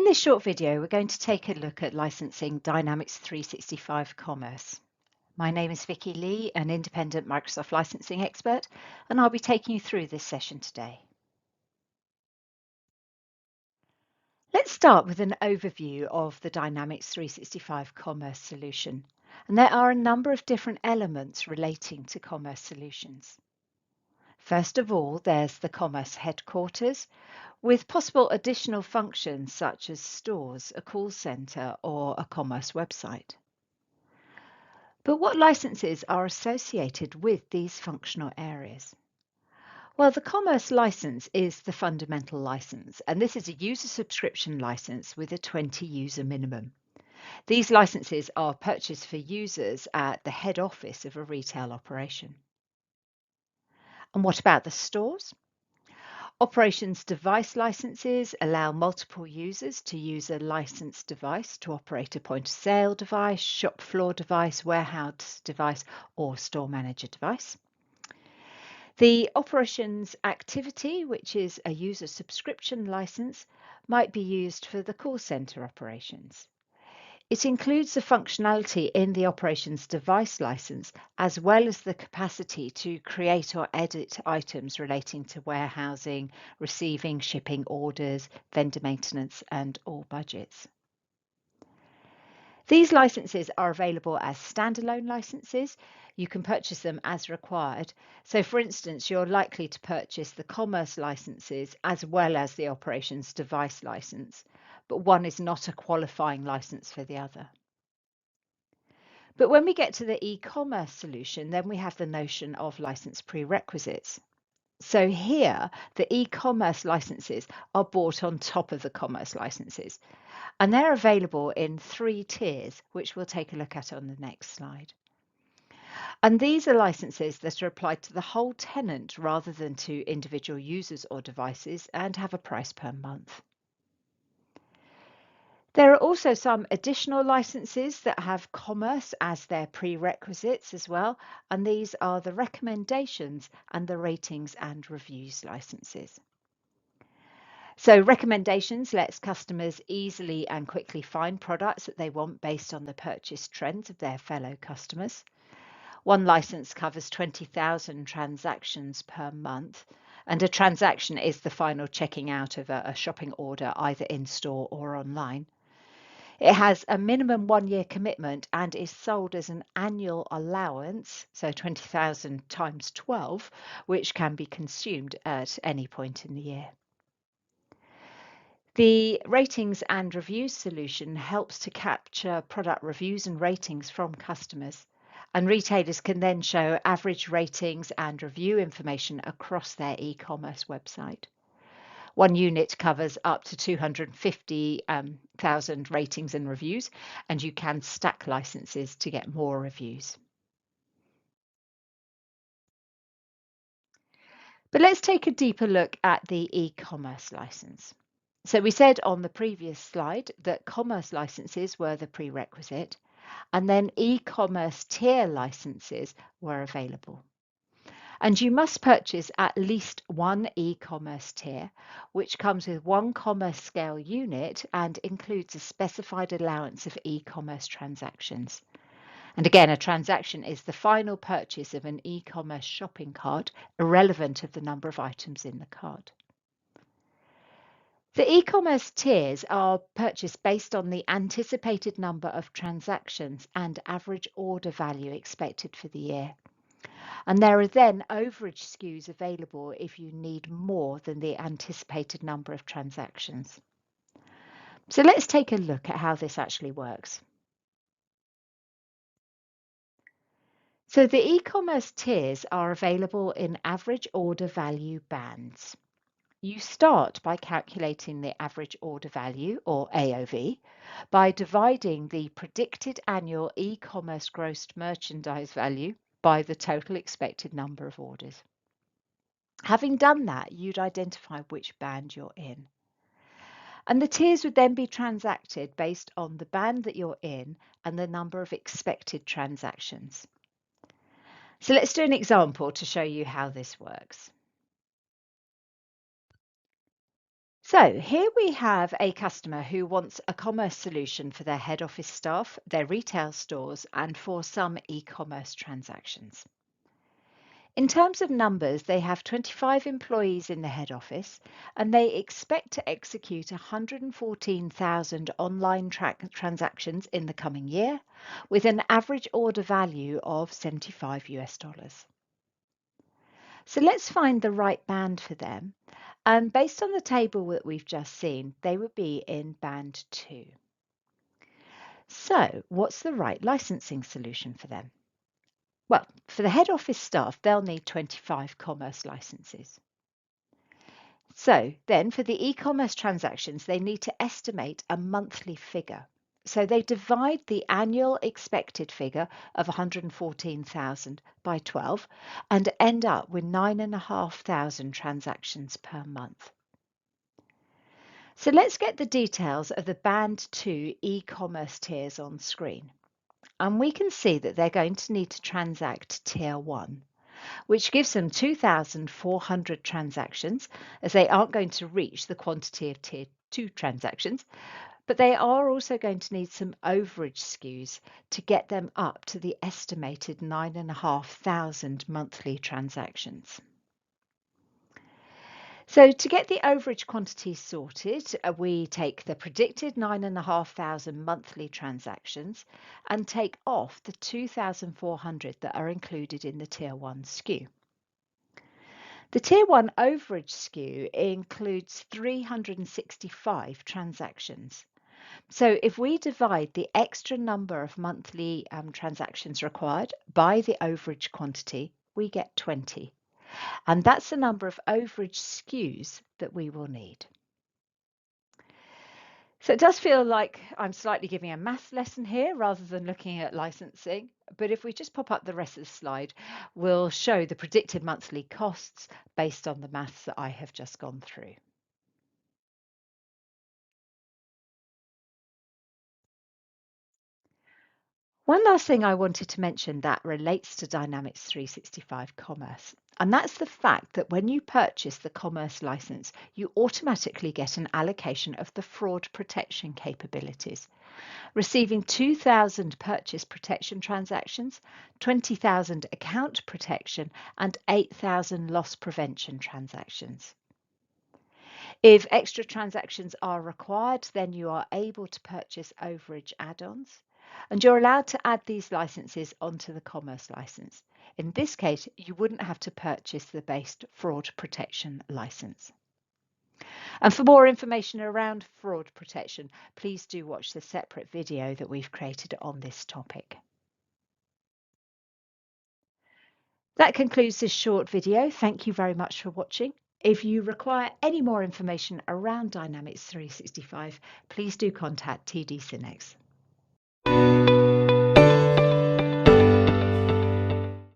this short video, we're going to take a look at licensing Dynamics 365 Commerce. My name is Vicky Lee, an independent Microsoft licensing expert, and I'll be taking you through this session today. Let's start with an overview of the Dynamics 365 Commerce solution. And there are a number of different elements relating to commerce solutions. First of all, there's the Commerce Headquarters, with possible additional functions such as stores, a call center, or a commerce website. But what licenses are associated with these functional areas? Well, the Commerce license is the fundamental license, and this is a user subscription license with a 20 user minimum. These licenses are purchased for users at the head office of a retail operation. And what about the stores? Operations device licenses allow multiple users to use a licensed device to operate a point of sale device, shop floor device, warehouse device, or store manager device. The operations activity, which is a user subscription license, might be used for the call center operations. It includes the functionality in the operations device license, as well as the capacity to create or edit items relating to warehousing, receiving, shipping orders, vendor maintenance, and all budgets. These licenses are available as standalone licenses. You can purchase them as required. So for instance, you're likely to purchase the commerce licenses as well as the operations device license, but one is not a qualifying license for the other. But when we get to the e-commerce solution, then we have the notion of license prerequisites. So here, the e-commerce licenses are bought on top of the commerce licenses, and they're available in 3 tiers, which we'll take a look at on the next slide. And these are licenses that are applied to the whole tenant rather than to individual users or devices and have a price per month. There are also some additional licenses that have commerce as their prerequisites as well, and these are the recommendations and the ratings and reviews licenses. So recommendations lets customers easily and quickly find products that they want based on the purchase trends of their fellow customers. One license covers 20,000 transactions per month, and a transaction is the final checking out of a shopping order either in store or online. It has a minimum 1-year commitment and is sold as an annual allowance, so 20,000 times 12, which can be consumed at any point in the year. The ratings and reviews solution helps to capture product reviews and ratings from customers, and retailers can then show average ratings and review information across their e-commerce website. One unit covers up to 250,000 ratings and reviews, and you can stack licenses to get more reviews. But let's take a deeper look at the e-commerce license. So we said on the previous slide that commerce licenses were the prerequisite, and then e-commerce tier licenses were available. And you must purchase at least one e-commerce tier, which comes with one commerce scale unit and includes a specified allowance of e-commerce transactions. And again, a transaction is the final purchase of an e-commerce shopping cart, irrelevant of the number of items in the cart. The e-commerce tiers are purchased based on the anticipated number of transactions and average order value expected for the year. And there are then overage SKUs available if you need more than the anticipated number of transactions. So let's take a look at how this actually works. So the e-commerce tiers are available in average order value bands. You start by calculating the average order value, or AOV, by dividing the predicted annual e-commerce gross merchandise value by the total expected number of orders. Having done that, you'd identify which band you're in. And the tiers would then be transacted based on the band that you're in and the number of expected transactions. So let's do an example to show you how this works. So here we have a customer who wants a commerce solution for their head office staff, their retail stores, and for some e-commerce transactions. In terms of numbers, they have 25 employees in the head office, and they expect to execute 114,000 online transactions in the coming year, with an average order value of $75. So let's find the right band for them. And based on the table that we've just seen, they would be in band 2. So what's the right licensing solution for them? Well, for the head office staff, they'll need 25 commerce licenses. So then for the e-commerce transactions, they need to estimate a monthly figure. So they divide the annual expected figure of 114,000 by 12 and end up with 9,500 transactions per month. So let's get the details of the Band 2 e-commerce tiers on screen. And we can see that they're going to need to transact Tier 1, which gives them 2,400 transactions, as they aren't going to reach the quantity of Tier 2 transactions, but they are also going to need some overage SKUs to get them up to the estimated 9,500 monthly transactions. So to get the overage quantity sorted, we take the predicted 9,500 monthly transactions and take off the 2,400 that are included in the Tier 1 SKU. The Tier 1 overage SKU includes 365 transactions. So if we divide the extra number of monthly transactions required by the overage quantity, we get 20. And that's the number of overage SKUs that we will need. So it does feel like I'm slightly giving a maths lesson here rather than looking at licensing. But if we just pop up the rest of the slide, we'll show the predicted monthly costs based on the maths that I have just gone through. One last thing I wanted to mention that relates to Dynamics 365 Commerce, and that's the fact that when you purchase the Commerce license, you automatically get an allocation of the fraud protection capabilities, receiving 2,000 purchase protection transactions, 20,000 account protection, and 8,000 loss prevention transactions. If extra transactions are required, then you are able to purchase overage add-ons, and you're allowed to add these licenses onto the Commerce license. In this case, you wouldn't have to purchase the base fraud protection license. And for more information around fraud protection, please do watch the separate video that we've created on this topic. That concludes this short video. Thank you very much for watching. If you require any more information around Dynamics 365, please do contact TD SYNNEX.